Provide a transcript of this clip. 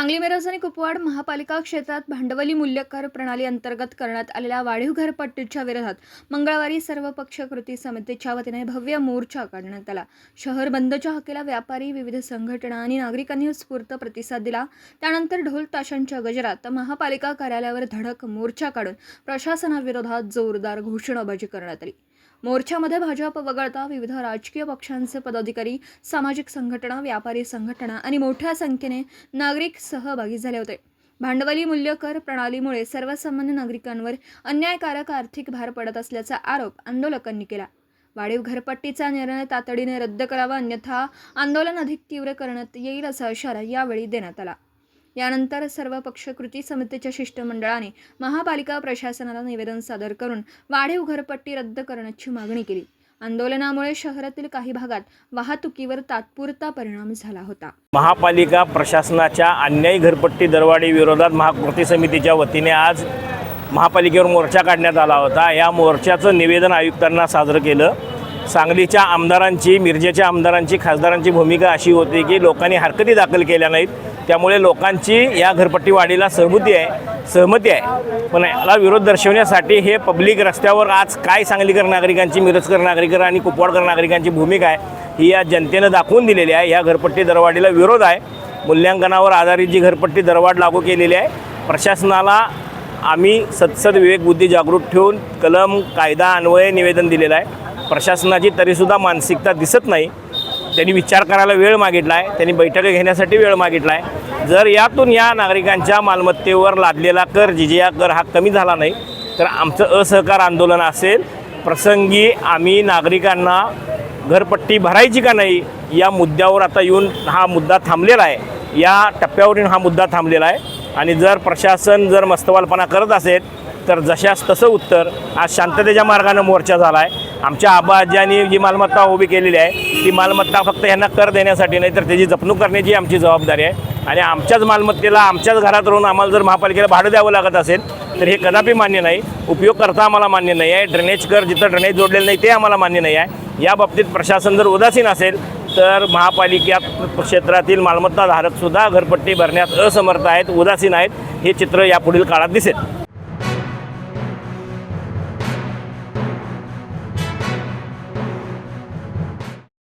सांगली मिरज आणि कुपवाड महापालिका क्षेत्रात भांडवली मूल्य कर प्रणाली अंतर्गत करण्यात आलेल्या वाढीव घरपट्टीच्या विरोधात मंगळवारी सर्वपक्ष कृती समितीच्या वतीने भव्य मोर्चा काढण्यात आला। शहर बंदच्या हाकेला व्यापारी, विविध संघटना आणि नागरिकांनी उत्स्फूर्त प्रतिसाद दिला। त्यानंतर ढोल ताशांच्या गजरात महापालिका कार्यालयावर धडक मोर्चा काढून प्रशासनाविरोधात जोरदार घोषणाबाजी करण्यात आली। मोर्चामध्ये भाजप वगळता विविध राजकीय पक्षांचे पदाधिकारी, सामाजिक संघटना, व्यापारी संघटना आणि मोठ्या संख्येने नागरिक सहभागी झाले होते। भांडवली मूल्य कर प्रणालीमुळे सर्वसामान्य नागरिकांवर अन्यायकारक आर्थिक भार पडत असल्याचा आरोप आंदोलकांनी केला। वाढीव घरपट्टीचा निर्णय तातडीने रद्द करावा, अन्यथा आंदोलन अधिक तीव्र करण्यात येईल असा इशारा यावेळी देण्यात आला। यानंतर सर्वपक्ष कृती समितीच्या शिष्टमंडळाने महापालिका प्रशासनाला निवेदन सादर करून वाढीव घरपट्टी रद्द करण्याची मागणी केली। आंदोलनामुळे शहरातील काही भागात वाहतुकीवर तात्पुरता परिणाम झाला होता। महापालिका प्रशासनाच्या अन्यायी घरपट्टी दरवाढी विरोधात महाकृती समितीच्या वतीने आज महापालिकेवर मोर्चा काढण्यात आला होता। या मोर्चाचं निवेदन आयुक्तांना सादर केलं। सांगलीच्या आमदारांची, मिरजेच्या आमदारांची, खासदारांची भूमिका अशी होती की लोकांनी हरकती दाखल केल्या नाहीत, त्यामुळे लोकांची या घरपट्टी वाढीला सहमती आहे। पण याला विरोध दर्शवण्यासाठी हे पब्लिक रस्त्यावर आज काय सांगलीकर नागरिकांची, मिरजकर नागरिकर आणि कुपवाडकर नागरिकांची भूमिका आहे ही या जनतेनं दाखवून दिलेली आहे। या घरपट्टी दरवाढीला विरोध आहे। मूल्यांकनावर आधारित जी घरपट्टी दरवाढ लागू केलेली आहे, प्रशासनाला आम्ही सत्सद विवेक बुद्धी जागृत ठेवून कलम कायदा अन्वये निवेदन दिलेलं आहे। प्रशासनाची तरीसुद्धा मानसिकता दिसत नाही। त्यांनी विचार करायला वेळ मागितला आहे, त्यांनी बैठक घेण्यासाठी वेळ मागितला आहे। जर यातून या नागरिकांच्या मालमत्तेवर लादलेला कर, जिजिया कर हा कमी झाला नाही तर आमचं असहकार आंदोलन असेल। प्रसंगी आम्ही नागरिकांना घरपट्टी भरायची का नाही या मुद्द्यावर आता येऊन हा मुद्दा थांबलेला आहे। या टप्प्यावरून हा मुद्दा थांबलेला आहे आणि जर प्रशासन मस्तवालपणा करत असेल तर जशास तसं उत्तर। आज शांततेच्या मार्गाने मोर्चा झाला आहे। आमच्या आबाजांनी जी मालमत्ता उभी केलेली आहे ती मालमत्ता फक्त यांना कर देण्यासाठी नाही तर त्याची जपणूक करण्याची आमची जबाबदारी आहे। आणि आमच्याच मालमत्तेला आमच्याच घरात राहून आम्हाला जर महापालिकेला भाडं द्यावं लागत असेल तर हे कदापि मान्य नाही। उपयोग करता आम्हाला मान्य नाही आहे। ड्रेनेज कर जिथं ड्रेनेज जोडलेलं नाही ते आम्हाला मान्य नाही आहे। या बाबतीत प्रशासन जर उदासीन असेल तर महापालिका क्षेत्रातील मालमत्ताधारकसुद्धा घरपट्टी भरण्यात असमर्थ आहेत, उदासीन आहेत। हे चित्र यापुढील काळात दिसेल।